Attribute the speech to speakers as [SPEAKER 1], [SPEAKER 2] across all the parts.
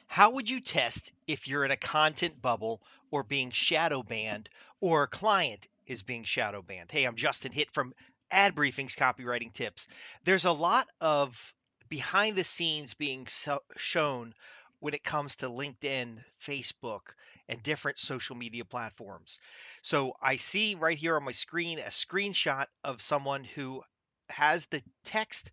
[SPEAKER 1] How would you test if you're in a content bubble or being shadow banned or a client is being shadow banned? Hey, I'm Justin Hitt from Ad Briefings Copywriting Tips. There's a lot of behind the scenes being shown when it comes to LinkedIn, Facebook, and different social media platforms. So I see right here on my screen a screenshot of someone who has the text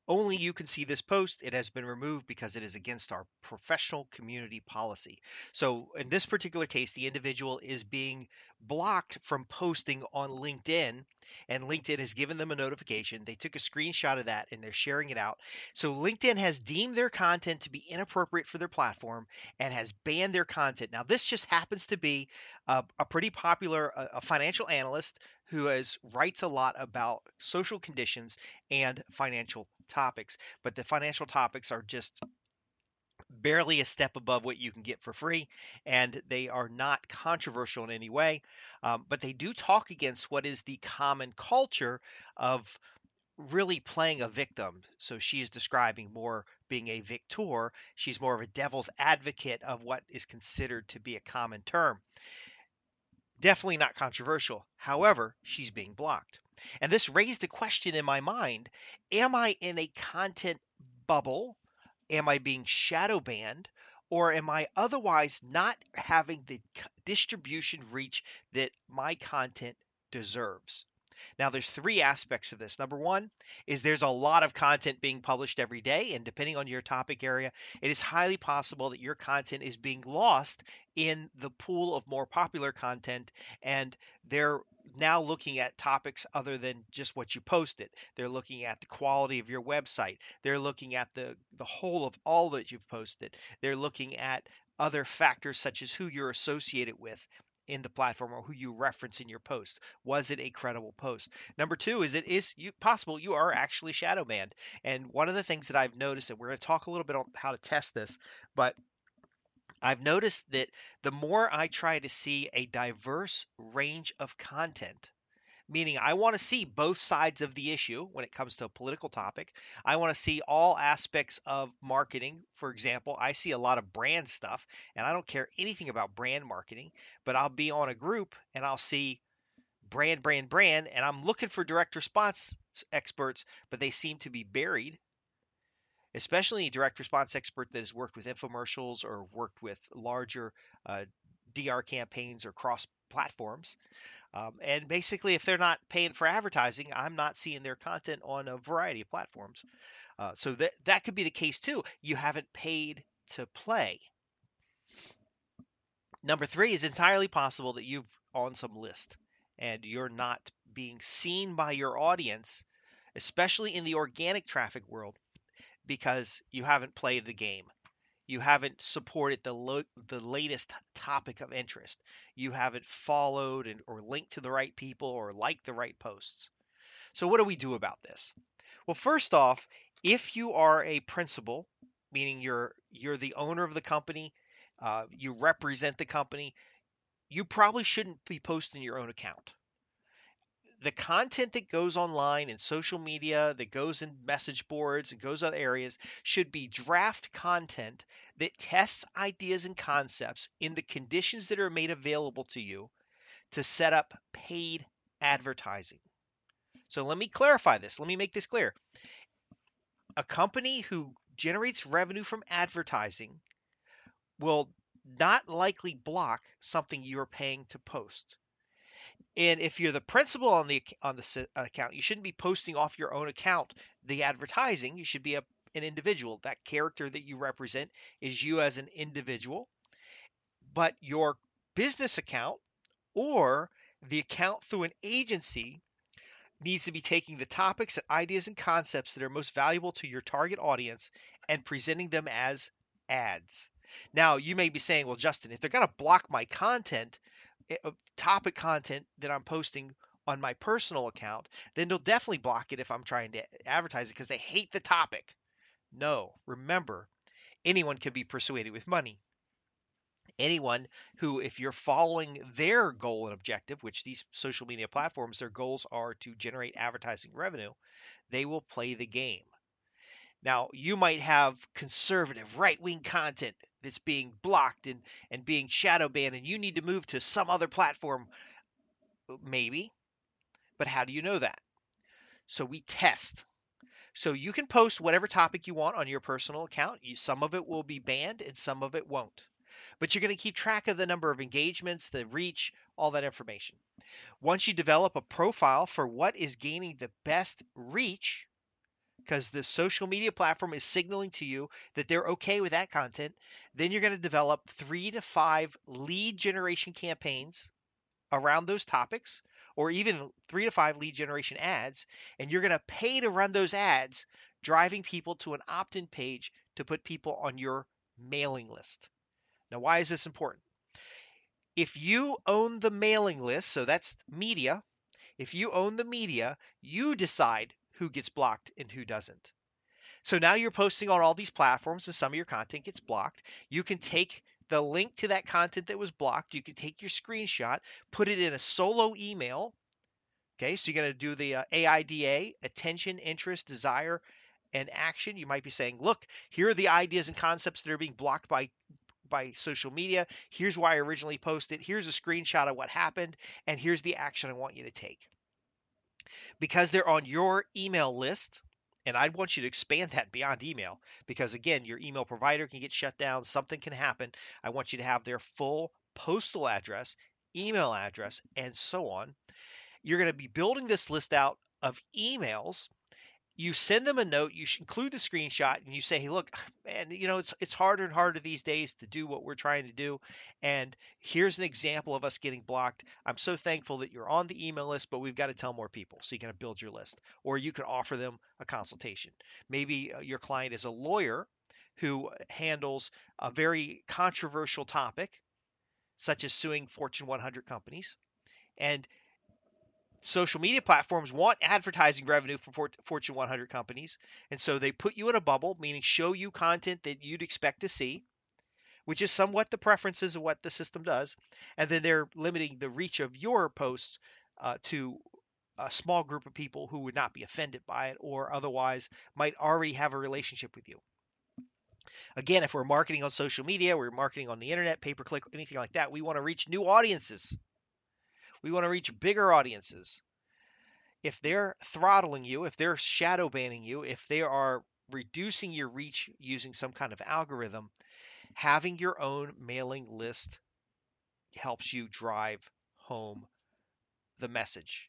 [SPEAKER 1] only you can see this post. It has been removed because it is against our professional community policy. So, in this particular case, the individual is being blocked from posting on LinkedIn, and LinkedIn has given them a notification. They took a screenshot of that and they're sharing it out. So, LinkedIn has deemed their content to be inappropriate for their platform and has banned their content. Now, this just happens to be a pretty popular a financial analyst who writes a lot about social conditions and financial topics. But the financial topics are just barely a step above what you can get for free, and they are not controversial in any way. But they do talk against what is the common culture of really playing a victim. So she is describing more being a victor. She's more of a devil's advocate of what is considered to be a common term. Definitely not controversial. However, she's being blocked. And this raised a question in my mind. Am I in a content bubble? Am I being shadow banned? Or am I otherwise not having the distribution reach that my content deserves? Now, there's three aspects of this. Number one is there's a lot of content being published every day, and depending on your topic area, it is highly possible that your content is being lost in the pool of more popular content, and they're now looking at topics other than just what you posted. They're looking at the quality of your website. They're looking at the whole of all that you've posted. They're looking at other factors such as who you're associated with in the platform or who you reference in your post. Was it a credible post? Number two is it is possible you are actually shadow banned. And one of the things that I've noticed, and we're going to talk a little bit on how to test this, but I've noticed that the more I try to see a diverse range of content, meaning I want to see both sides of the issue when it comes to a political topic. I want to see all aspects of marketing. For example, I see a lot of brand stuff, and I don't care anything about brand marketing, but I'll be on a group and I'll see brand, brand, brand, and I'm looking for direct response experts, but they seem to be buried, especially a direct response expert that has worked with infomercials or worked with larger uh, DR campaigns or cross platforms. And basically, if they're not paying for advertising, I'm not seeing their content on a variety of platforms. So that could be the case too. You haven't paid to play. Number three is entirely possible that you've on some list and you're not being seen by your audience, especially in the organic traffic world, because you haven't played the game. You haven't supported the latest topic of interest. You haven't followed or linked to the right people or liked the right posts. So what do we do about this? Well, first off, if you are a principal, meaning you're the owner of the company, you represent the company, you probably shouldn't be posting your own account. The content that goes online in social media, that goes in message boards, and goes other areas should be draft content that tests ideas and concepts in the conditions that are made available to you to set up paid advertising. So let me clarify this. Let me make this clear. A company who generates revenue from advertising will not likely block something you're paying to post. And if you're the principal on the account, you shouldn't be posting off your own account the advertising. You should be an individual. That character that you represent is you as an individual, but your business account or the account through an agency needs to be taking the topics and ideas and concepts that are most valuable to your target audience and presenting them as ads. Now, you may be saying, well, Justin, if they're going to block my content, topic content that I'm posting on my personal account, then they'll definitely block it if I'm trying to advertise it because they hate the topic. No, remember, anyone can be persuaded with money. Anyone who, if you're following their goal and objective, which these social media platforms, their goals are to generate advertising revenue, they will play the game. Now, you might have conservative right wing content that's being blocked and being shadow banned, and you need to move to some other platform. Maybe, but how do you know that? So we test. So you can post whatever topic you want on your personal account. Some of it will be banned and some of it won't. But you're going to keep track of the number of engagements, the reach, all that information. Once you develop a profile for what is gaining the best reach, because the social media platform is signaling to you that they're okay with that content, then you're going to develop 3 to 5 lead generation campaigns around those topics, or even 3 to 5 lead generation ads, and you're going to pay to run those ads, driving people to an opt in page to put people on your mailing list. Now, why is this important? If you own the mailing list, so that's media, if you own the media, you decide who gets blocked and who doesn't. So now you're posting on all these platforms and some of your content gets blocked. You can take the link to that content that was blocked. You can take your screenshot, put it in a solo email. Okay, so you're going to do the AIDA, attention, interest, desire, and action. You might be saying, look, here are the ideas and concepts that are being blocked by social media. Here's why I originally posted. Here's a screenshot of what happened, and here's the action I want you to take. Because they're on your email list, and I want you to expand that beyond email, because again, your email provider can get shut down, something can happen. I want you to have their full postal address, email address, and so on. You're going to be building this list out of emails. You send them a note, you should include the screenshot, and you say, hey, look, man, it's harder and harder these days to do what we're trying to do, and here's an example of us getting blocked. I'm so thankful that you're on the email list, but we've got to tell more people. So you can build your list, or you can offer them a consultation. Maybe your client is a lawyer who handles a very controversial topic, such as suing Fortune 100 companies, and social media platforms want advertising revenue from Fortune 100 companies. And so they put you in a bubble, meaning show you content that you'd expect to see, which is somewhat the preferences of what the system does. And then they're limiting the reach of your posts to a small group of people who would not be offended by it or otherwise might already have a relationship with you. Again, if we're marketing on social media, we're marketing on the internet, pay-per-click, anything like that, we want to reach new audiences. We want to reach bigger audiences. If they're throttling you, if they're shadow banning you, if they are reducing your reach using some kind of algorithm, having your own mailing list helps you drive home the message.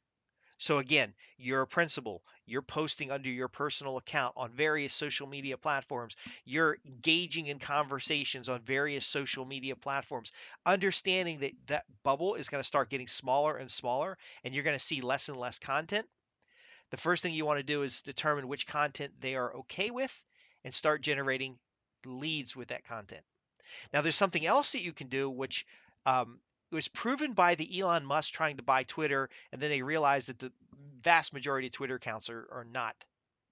[SPEAKER 1] So again, you're a principal, you're posting under your personal account on various social media platforms, you're engaging in conversations on various social media platforms, understanding that that bubble is going to start getting smaller and smaller, and you're going to see less and less content. The first thing you want to do is determine which content they are okay with and start generating leads with that content. Now, there's something else that you can do, which was proven by the Elon Musk trying to buy Twitter, and then they realized that the vast majority of Twitter accounts are not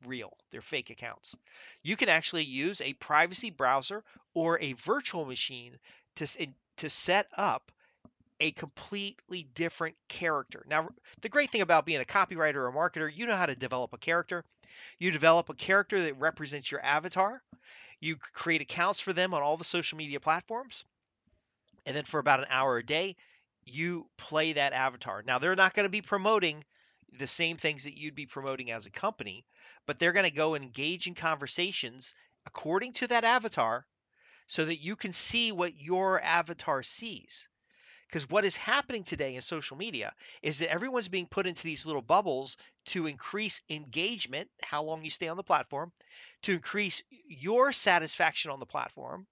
[SPEAKER 1] real. They're fake accounts. You can actually use a privacy browser or a virtual machine to set up a completely different character. Now, the great thing about being a copywriter or a marketer, you know how to develop a character. You develop a character that represents your avatar. You create accounts for them on all the social media platforms. And then for about an hour a day, you play that avatar. Now, they're not going to be promoting the same things that you'd be promoting as a company, but they're going to go and engage in conversations according to that avatar so that you can see what your avatar sees. Because what is happening today in social media is that everyone's being put into these little bubbles to increase engagement, how long you stay on the platform, to increase your satisfaction on the platform.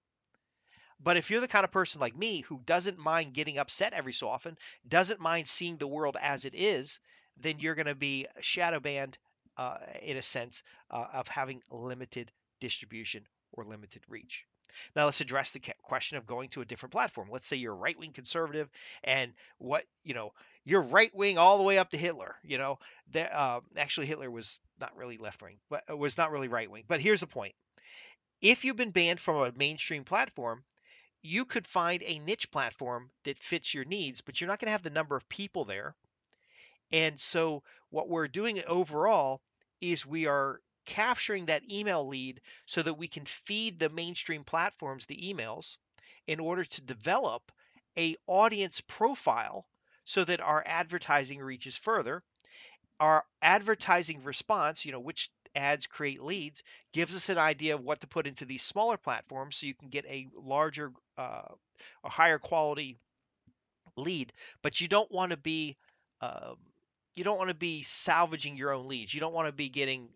[SPEAKER 1] But if you're the kind of person like me who doesn't mind getting upset every so often, doesn't mind seeing the world as it is, then you're going to be shadow banned in a sense of having limited distribution or limited reach. Now let's address the question of going to a different platform. Let's say you're a right-wing conservative, and you're right-wing all the way up to Hitler. Actually Hitler was not really left-wing, but was not really right-wing. But here's the point: if you've been banned from a mainstream platform, you could find a niche platform that fits your needs, but you're not going to have the number of people there. And so what we're doing overall is we are capturing that email lead so that we can feed the mainstream platforms the emails in order to develop a audience profile so that our advertising reaches further. Our advertising response, which ads create leads, gives us an idea of what to put into these smaller platforms so you can get a larger, a higher quality lead. But um, you don't want to be salvaging your own leads. You don't want to be getting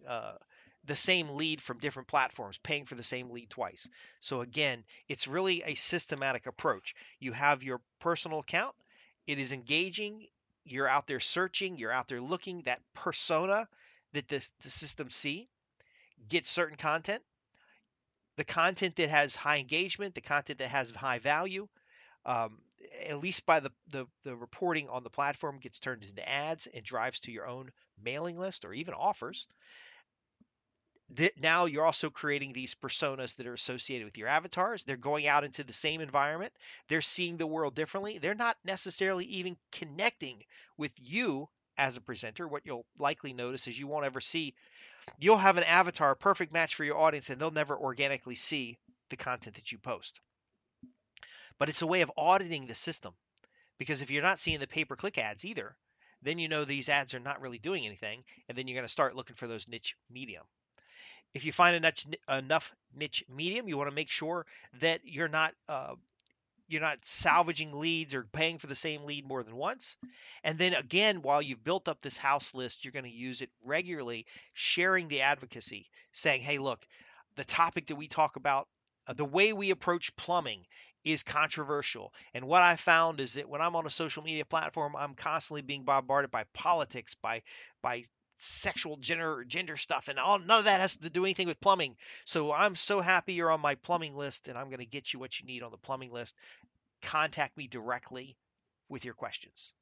[SPEAKER 1] the same lead from different platforms, paying for the same lead twice. So again, it's really a systematic approach. You have your personal account. It is engaging. You're out there searching. You're out there looking. That persona that the system see gets certain content. The content that has high engagement, the content that has high value, um, at least by the reporting on the platform, gets turned into ads and drives to your own mailing list or even offers. Now you're also creating these personas that are associated with your avatars. They're going out into the same environment. They're seeing the world differently. They're not necessarily even connecting with you as a presenter. What you'll likely notice is you'll have an avatar, a perfect match for your audience, and they'll never organically see the content that you post. But it's a way of auditing the system. Because if you're not seeing the pay-per-click ads either, then you know these ads are not really doing anything, and then you're going to start looking for those niche medium. If you find enough niche medium, you want to make sure that you're not salvaging leads or paying for the same lead more than once. And then again, while you've built up this house list, you're going to use it regularly, sharing the advocacy, saying, hey, look, the topic that we talk about, the way we approach plumbing is controversial. And what I found is that when I'm on a social media platform, I'm constantly being bombarded by politics, by sexual gender stuff, and none of that has to do anything with plumbing. So I'm so happy you're on my plumbing list, and I'm going to get you what you need on the plumbing list. Contact me directly with your questions.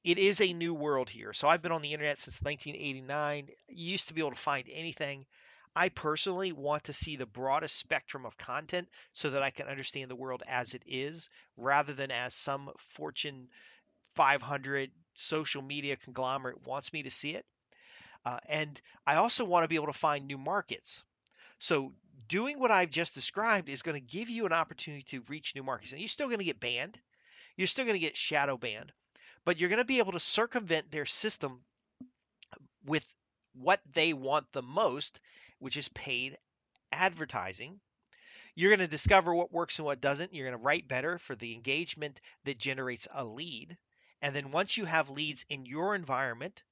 [SPEAKER 1] It is a new world here. So I've been on the internet since 1989. You used to be able to find anything. I personally want to see the broadest spectrum of content so that I can understand the world as it is rather than as some Fortune 500 social media conglomerate wants me to see it. And I also want to be able to find new markets. So doing what I've just described is going to give you an opportunity to reach new markets. And you're still going to get banned. You're still going to get shadow banned, but you're going to be able to circumvent their system with what they want the most, which is paid advertising. You're going to discover what works and what doesn't. You're going to write better for the engagement that generates a lead. And then once you have leads in your environment,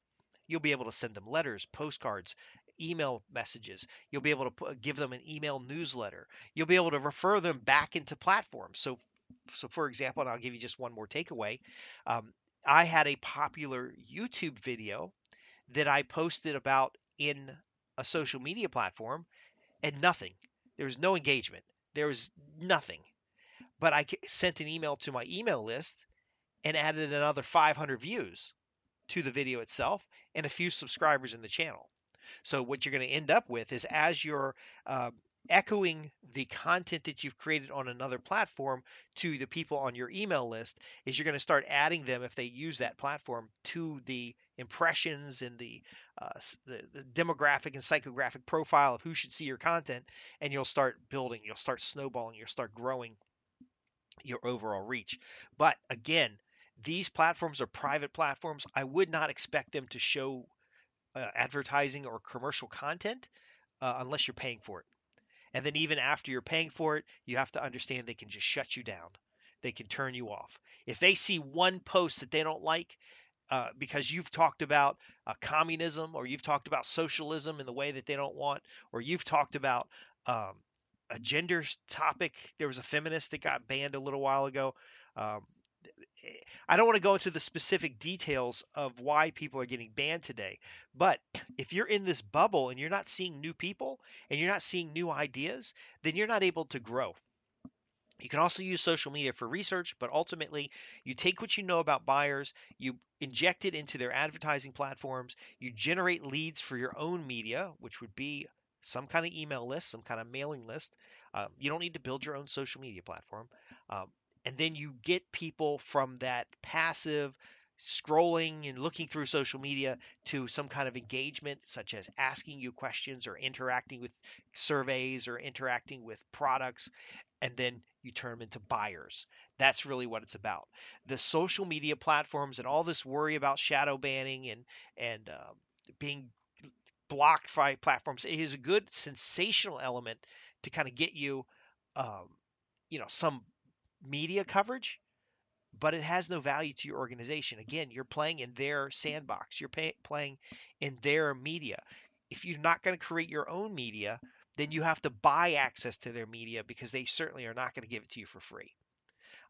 [SPEAKER 1] you'll be able to send them letters, postcards, email messages. You'll be able to give them an email newsletter. You'll be able to refer them back into platforms. So for example, and I'll give you just one more takeaway. Um, I had a popular YouTube video that I posted about in a social media platform, and nothing. There was no engagement. There was nothing. But I sent an email to my email list and added another 500 views to the video itself and a few subscribers in the channel. So what you're going to end up with is as you're uh, echoing the content that you've created on another platform to the people on your email list, is you're going to start adding them if they use that platform to the impressions and the demographic and psychographic profile of who should see your content, and you'll start building, you'll start snowballing, you'll start growing your overall reach. But again, these platforms are private platforms. I would not expect them to show advertising or commercial content unless you're paying for it. And then even after you're paying for it, you have to understand they can just shut you down. They can turn you off. If they see one post that they don't like because you've talked about communism, or you've talked about socialism in the way that they don't want, or you've talked about um, a gender topic. There was a feminist that got banned a little while ago. Um, I don't want to go into the specific details of why people are getting banned today, but if you're in this bubble and you're not seeing new people and you're not seeing new ideas, then you're not able to grow. You can also use social media for research, but ultimately, you take what you know about buyers, you inject it into their advertising platforms, you generate leads for your own media, which would be some kind of email list, some kind of mailing list. You don't need to build your own social media platform. Um, and then you get people from that passive scrolling and looking through social media to some kind of engagement, such as asking you questions or interacting with surveys or interacting with products, and then you turn them into buyers. That's really what it's about. The social media platforms and all this worry about shadow banning and being blocked by platforms, it is a good sensational element to kind of get you, um, some media coverage, but it has no value to your organization. Again, you're playing in their sandbox. You're playing in their media. If you're not going to create your own media, then you have to buy access to their media because they certainly are not going to give it to you for free.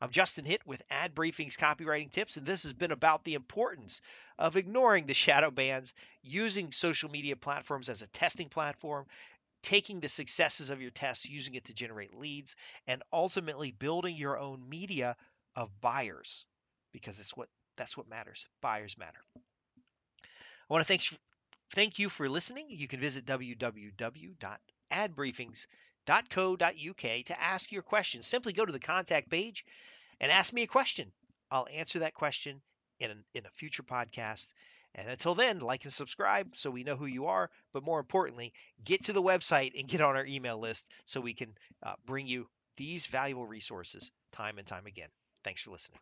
[SPEAKER 1] I'm Justin Hitt with Ad Briefing's Copywriting Tips, and this has been about the importance of ignoring the shadow bans, using social media platforms as a testing platform, taking the successes of your tests, using it to generate leads, and ultimately building your own media of buyers, because that's what matters. Buyers matter. I want to thank you for listening. You can visit www.adbriefings.co.uk to ask your questions. Simply go to the contact page and ask me a question. I'll answer that question in a future podcast. And until then, like and subscribe so we know who you are. But more importantly, get to the website and get on our email list so we can bring you these valuable resources time and time again. Thanks for listening.